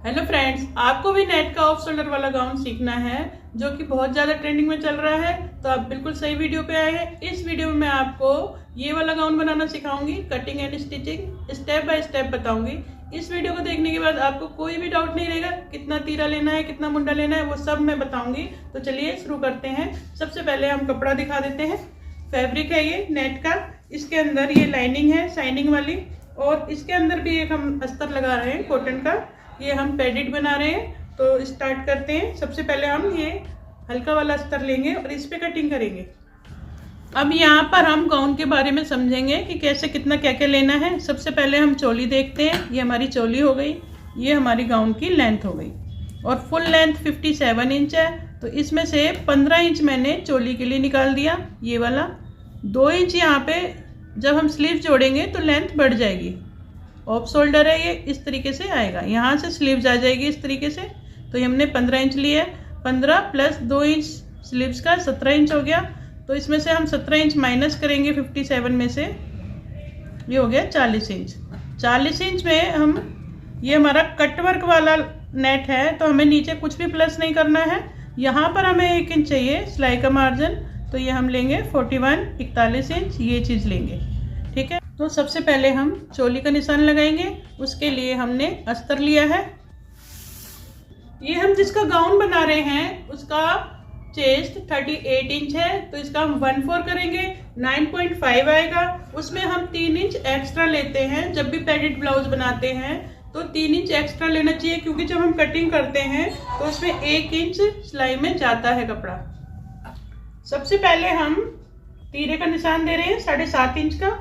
Hello friends, आपको भी net का ऑफ शोल्डर वाला गाउन सीखना है जो कि बहुत ज़्यादा ट्रेंडिंग में चल रहा है, तो आप बिल्कुल सही वीडियो पे आए हैं। इस वीडियो में मैं आपको ये वाला गाउन बनाना सिखाऊंगी, cutting and stitching step by step बताऊंगी। इस वीडियो को देखने के बाद आपको कोई भी डाउट नहीं रहेगा, कितना तीरा लेना है, कितना मुंडा लेना है, वो सब मैं बताऊंगी। तो चलिए शुरू करते हैं। सबसे पहले हम कपड़ा दिखा देते हैं। फैब्रिक है ये नेट का, इसके अंदर ये लाइनिंग है शाइनिंग वाली, और इसके अंदर भी एक हम अस्तर लगा रहे हैं कॉटन का। ये हम पैडेड बना रहे हैं, तो स्टार्ट करते हैं। सबसे पहले हम ये हल्का वाला अस्तर लेंगे और इस पे कटिंग करेंगे। अब यहाँ पर हम गाउन के बारे में समझेंगे कि कैसे कितना क्या क्या लेना है। सबसे पहले हम चोली देखते हैं। ये हमारी चोली हो गई, ये हमारी गाउन की लेंथ हो गई, और फुल लेंथ 57 इंच है। तो इसमें से 15 इंच मैंने चोली के लिए निकाल दिया, ये वाला 2 इंच यहाँ पे जब हम स्लीव जोड़ेंगे तो लेंथ बढ़ जाएगी। ऑफ शोल्डर है ये, इस तरीके से आएगा, यहाँ से स्लीव्स आ जाएगी इस तरीके से। तो ये हमने 15 इंच लिया है, 15 प्लस 2 इंच स्लीव्स का 17 इंच हो गया। तो इसमें से हम 17 इंच माइनस करेंगे 57 में से, ये हो गया 40 इंच। 40 इंच में हम, ये हमारा कटवर्क वाला नेट है, तो हमें नीचे कुछ भी प्लस नहीं करना है। यहाँ पर हमें 1 इंच चाहिए सिलाई का मार्जिन, तो ये हम लेंगे 41 इंच, ये चीज़ लेंगे, ठीक है। तो सबसे पहले हम चोली का निशान लगाएंगे। उसके लिए हमने अस्तर लिया है। ये हम जिसका गाउन बना रहे हैं उसका चेस्ट 38 इंच है, तो इसका हम 1/4 करेंगे, 9.5 आएगा। उसमें हम 3 इंच एक्स्ट्रा लेते हैं। जब भी पैडेड ब्लाउज बनाते हैं तो 3 इंच एक्स्ट्रा लेना चाहिए, क्योंकि जब हम कटिंग करते हैं तो उसमें 1 इंच सिलाई में जाता है कपड़ा। सबसे पहले हम तीरे का निशान दे रहे हैं 7.5 इंच का।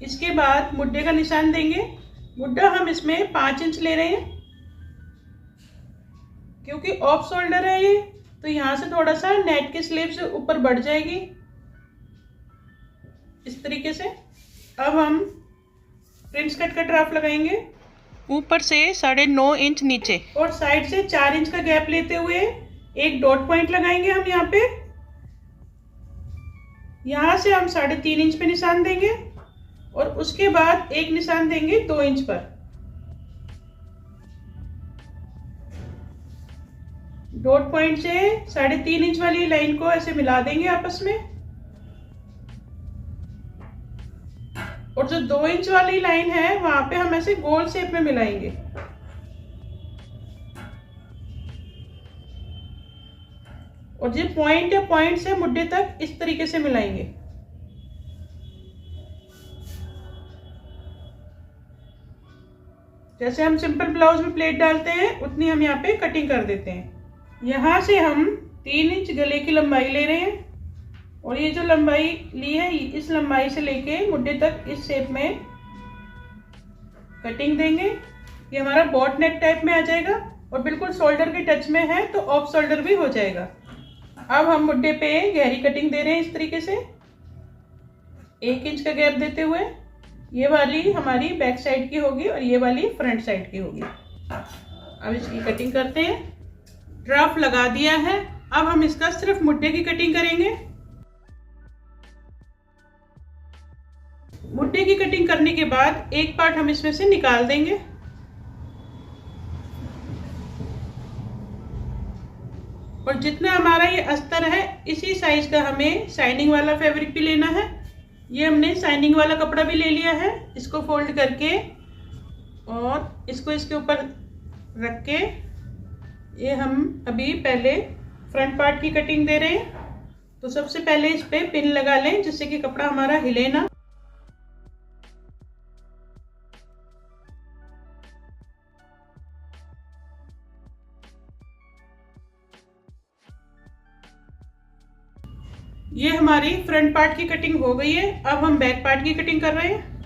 इसके बाद मुड्ढे का निशान देंगे। मुड्ढा हम इसमें 5 इंच ले रहे हैं, क्योंकि ऑफ शोल्डर है ये, तो यहाँ से थोड़ा सा नेट की स्लीव से ऊपर बढ़ जाएगी इस तरीके से। अब हम प्रिंस कट का ड्राफ्ट लगाएंगे, ऊपर से 9.5 इंच नीचे, और साइड से 4 इंच का गैप लेते हुए एक डॉट पॉइंट लगाएंगे हम यहाँ पे। यहाँ से हम 3.5 इंच पे निशान देंगे, और उसके बाद एक निशान देंगे 2 इंच पर। डॉट पॉइंट से 3.5 इंच वाली लाइन को ऐसे मिला देंगे आपस में, और जो 2 इंच वाली लाइन है वहां पे हम ऐसे गोल शेप में मिलाएंगे। और जो पॉइंट है, पॉइंट से मुड्ढे तक इस तरीके से मिलाएंगे। जैसे हम सिंपल ब्लाउज में प्लेट डालते हैं उतनी हम यहाँ पे कटिंग कर देते हैं। यहाँ से हम 3 इंच गले की लंबाई ले रहे हैं, और ये जो लंबाई ली है इस लंबाई से लेके मुड्ढे तक इस शेप में कटिंग देंगे। ये हमारा बॉट नेक टाइप में आ जाएगा, और बिल्कुल शोल्डर के टच में है, तो ऑफ शोल्डर भी हो जाएगा। अब हम मुड्ढे पे गहरी कटिंग दे रहे हैं इस तरीके से, 1 इंच का गैप देते हुए। ये वाली हमारी बैक साइड की होगी और ये वाली फ्रंट साइड की होगी। अब इसकी कटिंग करते हैं। ड्राफ्ट लगा दिया है, अब हम इसका सिर्फ मुड्ढे की कटिंग करेंगे। मुड्ढे की कटिंग करने के बाद एक पार्ट हम इसमें से निकाल देंगे, और जितना हमारा ये अस्तर है इसी साइज का हमें शाइनिंग वाला फैब्रिक भी लेना है। ये हमने शाइनिंग वाला कपड़ा भी ले लिया है। इसको फोल्ड करके और इसको इसके ऊपर रख के ये हम अभी पहले फ्रंट पार्ट की कटिंग दे रहे हैं। तो सबसे पहले इस पे पिन लगा लें, जिससे कि कपड़ा हमारा हिले ना। ये हमारी फ्रंट पार्ट की कटिंग हो गई है। अब हम बैक पार्ट की कटिंग कर रहे हैं।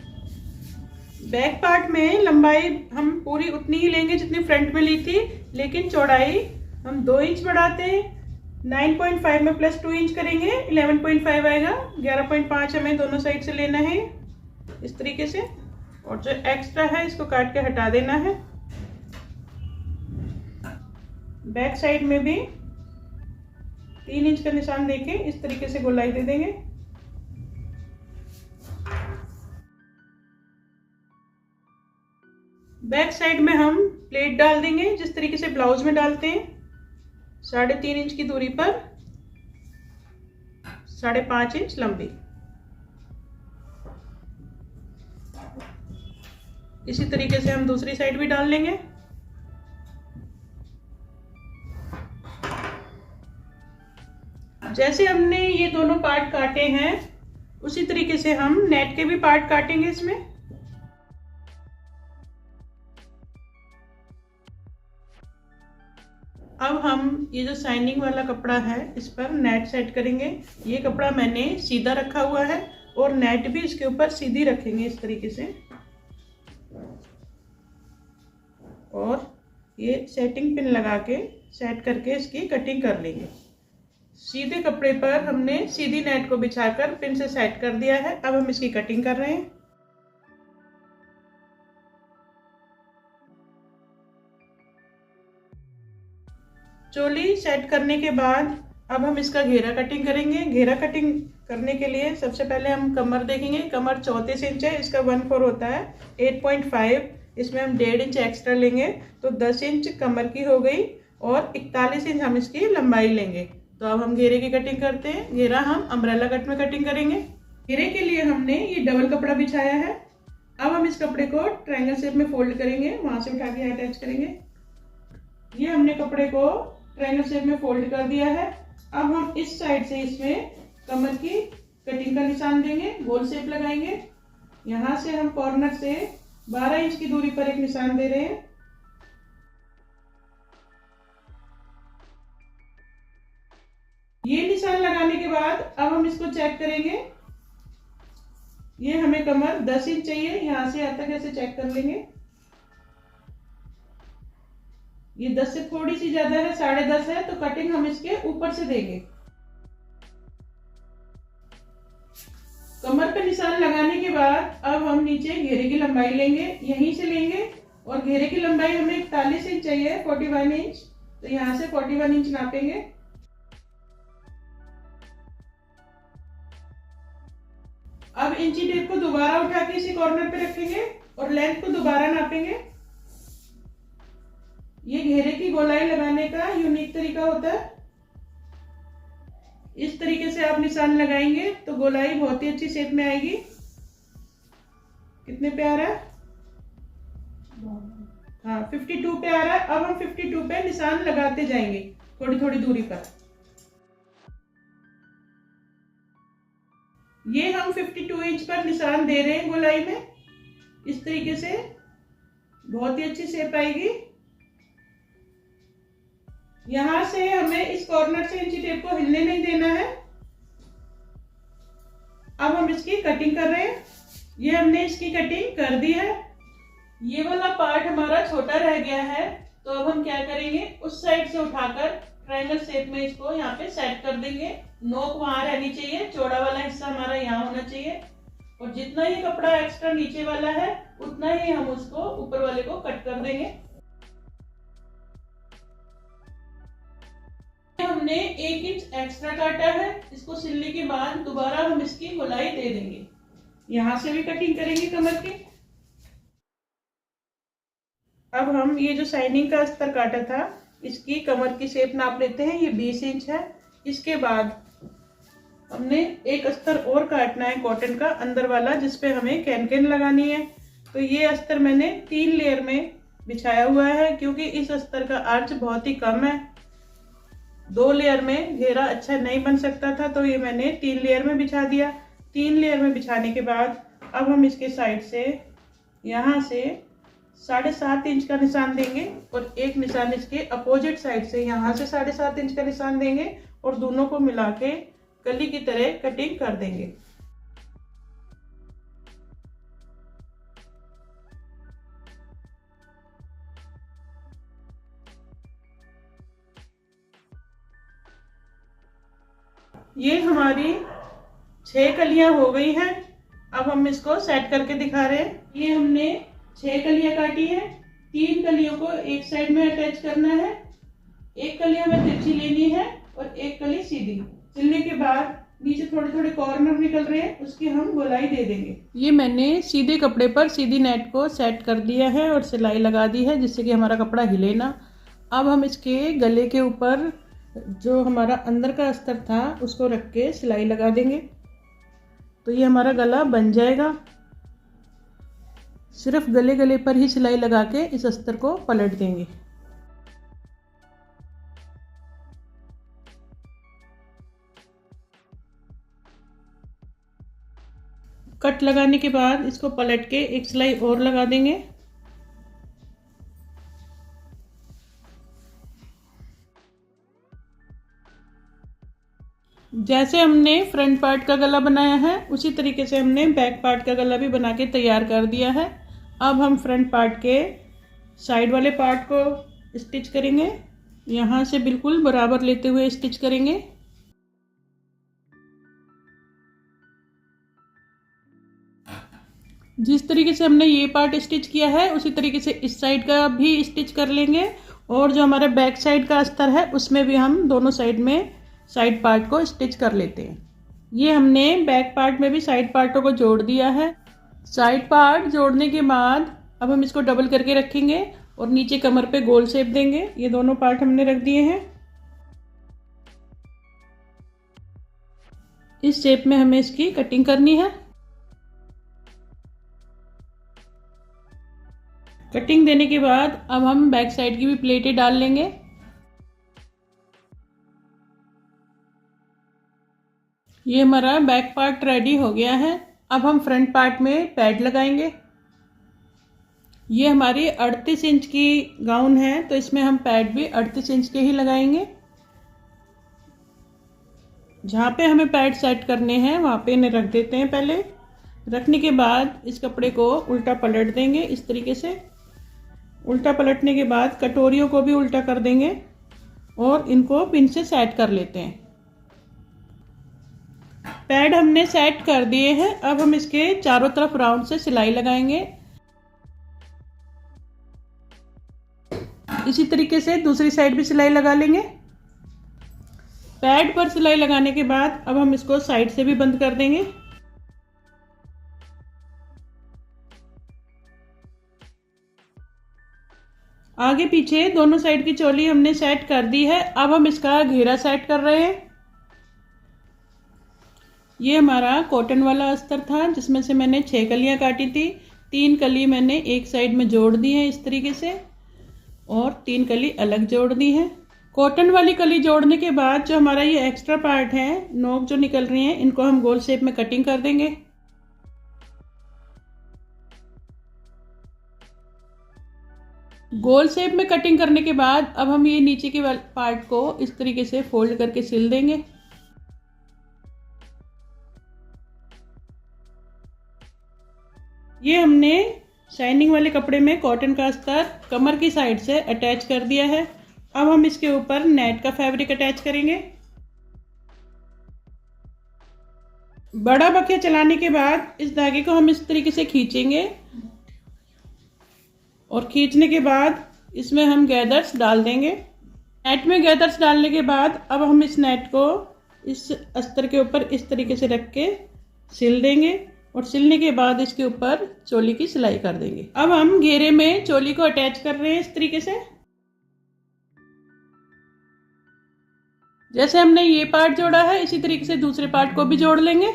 बैक पार्ट में लंबाई हम पूरी उतनी ही लेंगे जितनी फ्रंट में ली थी, लेकिन चौड़ाई हम 2 इंच बढ़ाते हैं। 9.5 में प्लस 2 इंच करेंगे, 11.5 आएगा। 11.5 हमें दोनों साइड से लेना है इस तरीके से, और जो एक्स्ट्रा है इसको काट के हटा देना है। बैक साइड में भी 3 इंच का निशान देके इस तरीके से गोलाई दे देंगे। बैक साइड में हम प्लेट डाल देंगे जिस तरीके से ब्लाउज में डालते हैं, 3.5 इंच की दूरी पर 5.5 इंच लंबी। इसी तरीके से हम दूसरी साइड भी डाल लेंगे। जैसे हमने ये दोनों पार्ट काटे हैं उसी तरीके से हम नेट के भी पार्ट काटेंगे इसमें। अब हम ये जो शाइनिंग वाला कपड़ा है इस पर नेट सेट करेंगे। ये कपड़ा मैंने सीधा रखा हुआ है और नेट भी इसके ऊपर सीधी रखेंगे इस तरीके से, और ये सेटिंग पिन लगा के सेट करके इसकी कटिंग कर लेंगे। सीधे कपड़े पर हमने सीधी नेट को बिछाकर पिन से सेट कर दिया है। अब हम इसकी कटिंग कर रहे हैं। चोली सेट करने के बाद अब हम इसका घेरा कटिंग करेंगे। घेरा कटिंग करने के लिए सबसे पहले हम कमर देखेंगे। कमर 34 इंच है, इसका 1/4 होता है 8.5। इसमें हम 1.5 इंच एक्स्ट्रा लेंगे तो 10 इंच कमर की हो गई और 41 इंच हम इसकी लंबाई लेंगे। तो अब हम घेरे की कटिंग करते हैं। घेरा हम अम्ब्रेला कट में कटिंग करेंगे। घेरे के लिए हमने ये डबल कपड़ा बिछाया है। अब हम इस कपड़े को ट्रायंगल शेप में फोल्ड करेंगे, वहां से उठा के अटैच करेंगे। ये हमने कपड़े को ट्रायंगल शेप में फोल्ड कर दिया है। अब हम इस साइड से इसमें कमर की कटिंग का निशान देंगे, गोल शेप लगाएंगे। यहाँ से हम कॉर्नर से 12 इंच की दूरी पर एक निशान दे रहे हैं। ये निशान लगाने के बाद अब हम इसको चेक करेंगे। ये हमें कमर 10 इंच चाहिए, यहां से यहाँ तक ऐसे चेक कर लेंगे। ये 10 से थोड़ी सी ज्यादा है, 10.5 है, तो कटिंग हम इसके ऊपर से देंगे। कमर पे निशान लगाने के बाद अब हम नीचे घेरे की लंबाई लेंगे, यहीं से लेंगे। और घेरे की लंबाई हमें 41 इंच चाहिए, 41 इंच, तो यहाँ से 41 इंच नापेंगे। अब इंची टेप को दोबारा उठा के इसी कॉर्नर पे रखेंगे और लेंथ को दोबारा नापेंगे। ये घेरे की गोलाई लगाने का यूनिक तरीका होता है। इस तरीके से आप निशान लगाएंगे तो गोलाई बहुत ही अच्छी शेप में आएगी। कितने पे आ रहा है? हाँ, 52 पे आ रहा है। अब हम 52 पे निशान लगाते जाएंगे थोड़ी थोड़ी दूरी पर। ये हम 52 इंच पर निशान दे रहे हैं गोलाई में। इस तरीके से बहुत ही अच्छी शेप आएगी। यहां से हमें इस कॉर्नर से इंची टेप को हिलने नहीं देना है। अब हम इसकी कटिंग कर रहे हैं। ये हमने इसकी कटिंग कर दी है। ये वाला पार्ट हमारा छोटा रह गया है, तो अब हम क्या करेंगे, उस साइड से उठाकर ट्रायंगल शेप में इसको यहाँ पे सेट कर देंगे। नोक वहां रहनी चाहिए, चौड़ा वाला हिस्सा हमारा यहाँ होना चाहिए। और जितना ही कपड़ा एक्स्ट्रा नीचे वाला है उतना ही हम उसको ऊपर वाले को कट कर देंगे। हमने 1 इंच एक्स्ट्रा काटा है, इसको सिलने के बाद दोबारा हम इसकी गोलाई दे देंगे। यहां से भी कटिंग करेंगे कमर की। अब हम ये जो शाइनिंग का अस्तर काटा था इसकी कमर की शेप नाप लेते हैं। ये 20 इंच है। इसके बाद हमने एक अस्तर और काटना है कॉटन का अंदर वाला, जिसपे हमें कैनकेन लगानी है। तो ये अस्तर मैंने 3 लेयर में बिछाया हुआ है, क्योंकि इस अस्तर का आर्च बहुत ही कम है। 2 लेयर में घेरा अच्छा नहीं बन सकता था, तो ये मैंने 3 लेयर में बिछा दिया। 3 लेयर में बिछाने के बाद अब हम इसके साइड से यहाँ से 7.5 इंच का निशान देंगे और एक निशान इसके अपोजिट साइड से यहाँ से 7.5 इंच का निशान देंगे और दोनों को मिला के कली की तरह कटिंग कर देंगे। ये हमारी 6 कलियां हो गई हैं। अब हम इसको सेट करके दिखा रहे हैं। ये हमने 6 कलियां काटी है। 3 कलियों को एक साइड में अटैच करना है। एक कली हमें तिरछी लेनी है और एक कली सीधी। सिलने के बाद नीचे थोड़े थोड़े कॉर्नर निकल रहे हैं, उसकी हम गोलाई दे देंगे। ये मैंने सीधे कपड़े पर सीधी नेट को सेट कर दिया है और सिलाई लगा दी है, जिससे कि हमारा कपड़ा हिले ना। अब हम इसके गले के ऊपर जो हमारा अंदर का अस्तर था उसको रख के सिलाई लगा देंगे, तो ये हमारा गला बन जाएगा। सिर्फ गले गले पर ही सिलाई लगा के इस अस्तर को पलट देंगे। कट लगाने के बाद इसको पलट के एक सिलाई और लगा देंगे। जैसे हमने फ्रंट पार्ट का गला बनाया है उसी तरीके से हमने बैक पार्ट का गला भी बना के तैयार कर दिया है। अब हम फ्रंट पार्ट के साइड वाले पार्ट को स्टिच करेंगे। यहाँ से बिल्कुल बराबर लेते हुए स्टिच करेंगे। जिस तरीके से हमने ये पार्ट स्टिच किया है उसी तरीके से इस साइड का भी स्टिच कर लेंगे, और जो हमारा बैक साइड का अस्तर है उसमें भी हम दोनों साइड में साइड पार्ट को स्टिच कर लेते हैं। ये हमने बैक पार्ट में भी साइड पार्टों को जोड़ दिया है। साइड पार्ट जोड़ने के बाद अब हम इसको डबल करके रखेंगे और नीचे कमर पे गोल शेप देंगे। ये दोनों पार्ट हमने रख दिए हैं। इस शेप में हमें इसकी कटिंग करनी है। कटिंग देने के बाद अब हम बैक साइड की भी प्लेटें डाल लेंगे। ये हमारा बैक पार्ट रेडी हो गया है। अब हम फ्रंट पार्ट में पैड लगाएंगे। ये हमारी 38 इंच की गाउन है, तो इसमें हम पैड भी 38 इंच के ही लगाएंगे। जहाँ पे हमें पैड सेट करने हैं वहाँ पे इन्हें रख देते हैं। पहले रखने के बाद इस कपड़े को उल्टा पलट देंगे। इस तरीके से उल्टा पलटने के बाद कटोरियों को भी उल्टा कर देंगे और इनको पिन से सेट कर लेते हैं। पैड हमने सेट कर दिए हैं। अब हम इसके चारों तरफ राउंड से सिलाई लगाएंगे। इसी तरीके से दूसरी साइड भी सिलाई लगा लेंगे। पैड पर सिलाई लगाने के बाद अब हम इसको साइड से भी बंद कर देंगे। आगे पीछे दोनों साइड की चोली हमने सेट कर दी है। अब हम इसका घेरा सेट कर रहे हैं। ये हमारा कॉटन वाला अस्तर था जिसमें से मैंने 6 कलियां काटी थी। 3 कली मैंने एक साइड में जोड़ दी है इस तरीके से, और 3 कली अलग जोड़ दी है। कॉटन वाली कली जोड़ने के बाद जो हमारा ये एक्स्ट्रा पार्ट है, नोक जो निकल रही हैं, इनको हम गोल शेप में कटिंग कर देंगे। गोल शेप में कटिंग करने के बाद अब हम ये नीचे के पार्ट को इस तरीके से फोल्ड करके सिल देंगे। ये हमने शाइनिंग वाले कपड़े में कॉटन का अस्तर कमर की साइड से अटैच कर दिया है। अब हम इसके ऊपर नेट का फैब्रिक अटैच करेंगे। बड़ा बखिया चलाने के बाद इस धागे को हम इस तरीके से खींचेंगे, और खींचने के बाद इसमें हम गैदर्स डाल देंगे। नेट में गैदर्स डालने के बाद अब हम इस नेट को इस अस्तर के ऊपर इस तरीके से रख के सिल देंगे, और सिलने के बाद इसके ऊपर चोली की सिलाई कर देंगे। अब हम घेरे में चोली को अटैच कर रहे हैं इस तरीके से। जैसे हमने ये पार्ट जोड़ा है इसी तरीके से दूसरे पार्ट को भी जोड़ लेंगे।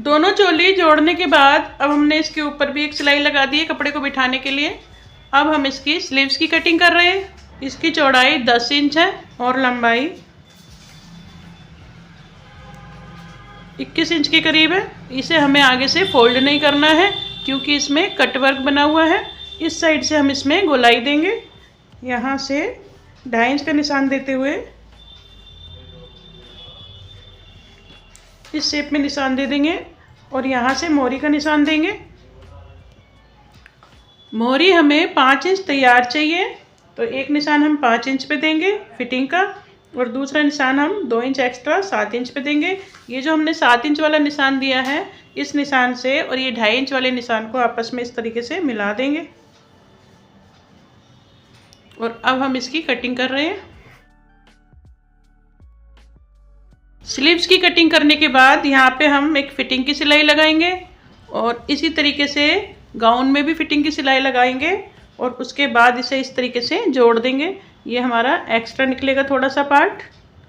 दोनों चोली जोड़ने के बाद अब हमने इसके ऊपर भी एक सिलाई लगा दी है कपड़े को बिठाने के लिए। अब हम इसकी स्लीव्स की कटिंग कर रहे हैं। इसकी चौड़ाई 10 इंच है और लंबाई 21 इंच के करीब है। इसे हमें आगे से फोल्ड नहीं करना है क्योंकि इसमें कट वर्क बना हुआ है। इस साइड से हम इसमें गोलाई देंगे। यहाँ से 2.5 इंच का निशान देते हुए इस शेप में निशान दे देंगे, और यहाँ से मोहरी का निशान देंगे। मोहरी हमें 5 इंच तैयार चाहिए, तो एक निशान हम 5 इंच पे देंगे फिटिंग का, और दूसरा निशान हम 2 इंच एक्स्ट्रा 7 इंच पे देंगे। ये जो हमने 7 इंच वाला निशान दिया है, इस निशान से और ये 2.5 इंच वाले निशान को आपस में इस तरीके से मिला देंगे। और अब हम इसकी कटिंग कर रहे हैं। स्लीव्स की कटिंग करने के बाद यहाँ पे हम एक फिटिंग की सिलाई लगाएंगे और इसी तरीके से गाउन में भी फिटिंग की सिलाई लगाएंगे और उसके बाद इसे इस तरीके से जोड़ देंगे। ये हमारा एक्स्ट्रा निकलेगा थोड़ा सा पार्ट।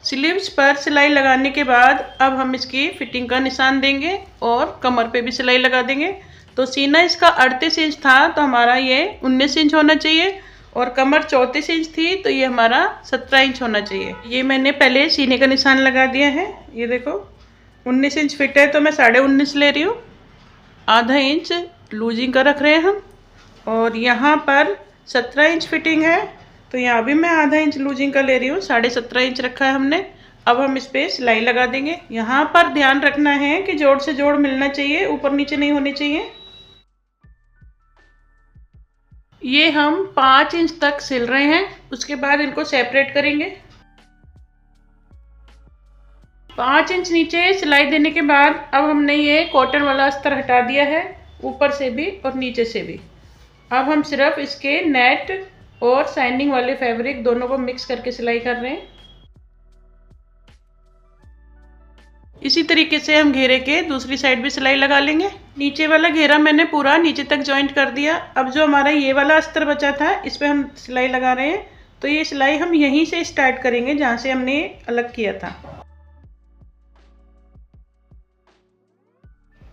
स्लीव्स पर सिलाई लगाने के बाद अब हम इसकी फिटिंग का निशान देंगे और कमर पे भी सिलाई लगा देंगे। तो सीना इसका 38 इंच था तो हमारा ये 19 इंच होना चाहिए और कमर 34 इंच थी तो ये हमारा 17 इंच होना चाहिए। ये मैंने पहले सीने का निशान लगा दिया है। ये देखो 19 इंच फिट है तो मैं 19.5 ले रही हूँ। आधा इंच लूजिंग का रख रहे हैं हम और यहाँ पर 17 इंच फिटिंग है तो यहाँ भी मैं आधा इंच लूजिंग का ले रही हूँ। 17.5 इंच रखा है हमने। अब हम इस पर सिलाई लगा देंगे। यहाँ पर ध्यान रखना है कि जोड़ से जोड़ मिलना चाहिए, ऊपर नीचे नहीं होने चाहिए। ये हम 5 इंच तक सिल रहे हैं, उसके बाद इनको सेपरेट करेंगे। 5 इंच नीचे सिलाई देने के बाद अब हमने ये कॉटन वाला अस्तर हटा दिया है, ऊपर से भी और नीचे से भी। अब हम सिर्फ इसके नेट और शाइनिंग वाले फैब्रिक दोनों को मिक्स करके सिलाई कर रहे हैं। इसी तरीके से हम घेरे के दूसरी साइड भी सिलाई लगा लेंगे। नीचे वाला घेरा मैंने पूरा नीचे तक जॉइंट कर दिया। अब जो हमारा ये वाला अस्तर बचा था इस पे हम सिलाई लगा रहे हैं। तो ये सिलाई हम यहीं से स्टार्ट करेंगे जहाँ से हमने अलग किया था।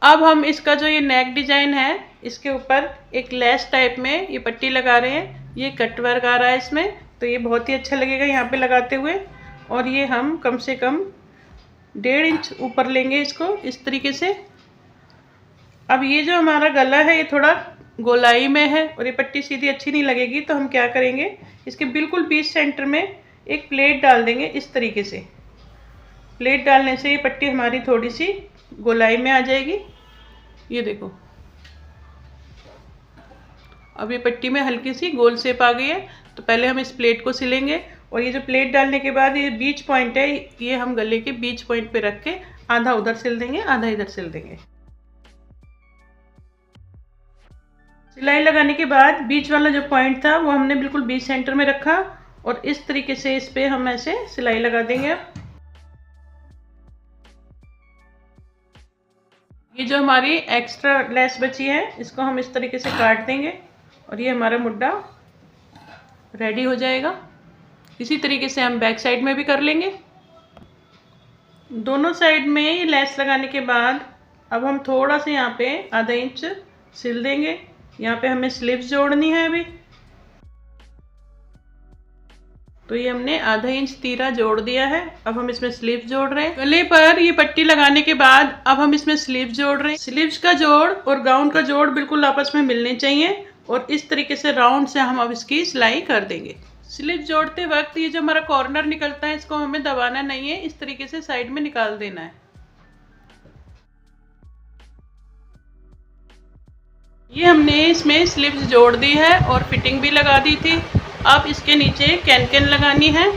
अब हम इसका जो ये नेक डिजाइन है इसके ऊपर एक लेस टाइप में ये पट्टी लगा रहे हैं। ये कट वर्क आ रहा है इसमें, तो ये बहुत ही अच्छा लगेगा यहाँ पे लगाते हुए। और ये हम कम से कम 1.5 इंच ऊपर लेंगे इसको इस तरीके से। अब ये जो हमारा गला है ये थोड़ा गोलाई में है और ये पट्टी सीधी अच्छी नहीं लगेगी, तो हम क्या करेंगे, इसके बिल्कुल बीच सेंटर में एक प्लेट डाल देंगे इस तरीके से। प्लेट डालने से ये पट्टी हमारी थोड़ी सी गोलाई में आ जाएगी। ये देखो अब ये पट्टी में हल्की सी गोल शेप आ गई है। तो पहले हम इस प्लेट को सिलेंगे और ये जो प्लेट डालने के बाद ये बीच पॉइंट है ये हम गले के बीच पॉइंट पे रख के आधा उधर सिल देंगे, आधा इधर सिल देंगे। सिलाई लगाने के बाद बीच वाला जो पॉइंट था वो हमने बिल्कुल बीच सेंटर में रखा और इस तरीके से इस पे हम ऐसे सिलाई लगा देंगे। अब ये जो हमारी एक्स्ट्रा लेस बची है इसको हम इस तरीके से काट देंगे और ये हमारा मुड्डा रेडी हो जाएगा। इसी तरीके से हम बैक साइड में भी कर लेंगे। दोनों साइड में ये लेस लगाने के बाद अब हम थोड़ा सा यहाँ पे आधा इंच सिल देंगे। यहाँ पे हमें स्लीव्स जोड़नी है अभी, तो ये हमने आधा इंच तीरा जोड़ दिया है। अब हम इसमें स्लीव्स जोड़ रहे हैं। गले पर ये पट्टी लगाने के बाद अब हम इसमें स्लीव्स जोड़ रहे हैं। स्लीव्स का जोड़ और गाउन का जोड़ बिल्कुल आपस में मिलने चाहिए और इस तरीके से राउंड से हम अब इसकी सिलाई कर देंगे। स्लीव जोड़ते वक्त ये जो हमारा कॉर्नर निकलता है इसको हमें दबाना नहीं है, इस तरीके से साइड में निकाल देना है। ये हमने इसमें स्लीव्स जोड़ दी है और फिटिंग भी लगा दी थी। अब इसके नीचे कैन लगानी है।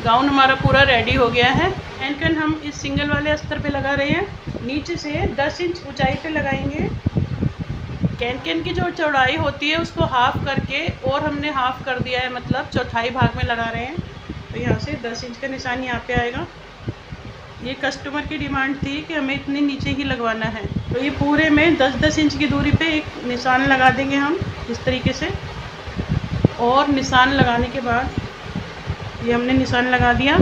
गाउन हमारा पूरा रेडी हो गया है। कैन हम इस सिंगल वाले अस्तर पे लगा रहे हैं। नीचे से 10 इंच ऊंचाई पे लगाएंगे। कैन की जो चौड़ाई होती है उसको हाफ करके और हमने हाफ कर दिया है, मतलब चौथाई भाग में लगा रहे हैं। तो यहाँ से 10 इंच का निशान यहाँ पे आएगा। ये कस्टमर की डिमांड थी कि हमें इतने नीचे ही लगवाना है, तो ये पूरे में 10-10 इंच की दूरी पे एक निशान लगा देंगे हम इस तरीके से। और निशान लगाने के बाद ये हमने निशान लगा दिया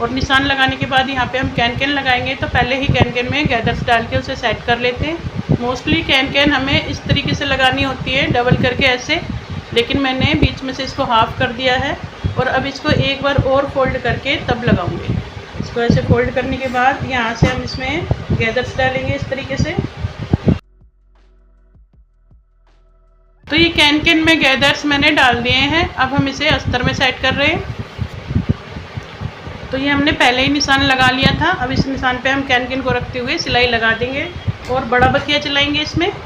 और निशान लगाने के बाद यहाँ पे हम कैन लगाएंगे। तो पहले ही कैन में गैदर्स डाल के उसे सेट कर लेते हैं। मोस्टली कैन हमें इस तरीके से लगानी होती है, डबल करके ऐसे, लेकिन मैंने बीच में से इसको हाफ कर दिया है और अब इसको एक बार और फोल्ड करके तब लगाऊंगी। इसको ऐसे फोल्ड करने के बाद यहाँ से हम इसमें गैदर्स डालेंगे इस तरीके से। तो ये कैन में गैदर्स मैंने डाल दिए हैं। अब हम इसे अस्तर में सेट कर रहे हैं। तो ये हमने पहले ही निशान लगा लिया था। अब इस निशान पे हम कैन को रखते हुए सिलाई लगा देंगे और बड़ा बतिया चलाएंगे इसमें। तो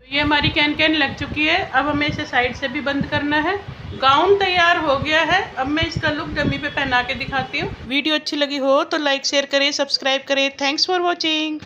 ये हमारी कैन लग चुकी है। अब हमें इसे साइड से भी बंद करना है। गाउन तैयार हो गया है। अब मैं इसका लुक डमी पे पहना के दिखाती हूँ। वीडियो अच्छी लगी हो तो लाइक शेयर करें, सब्सक्राइब करें। Thanks for watching.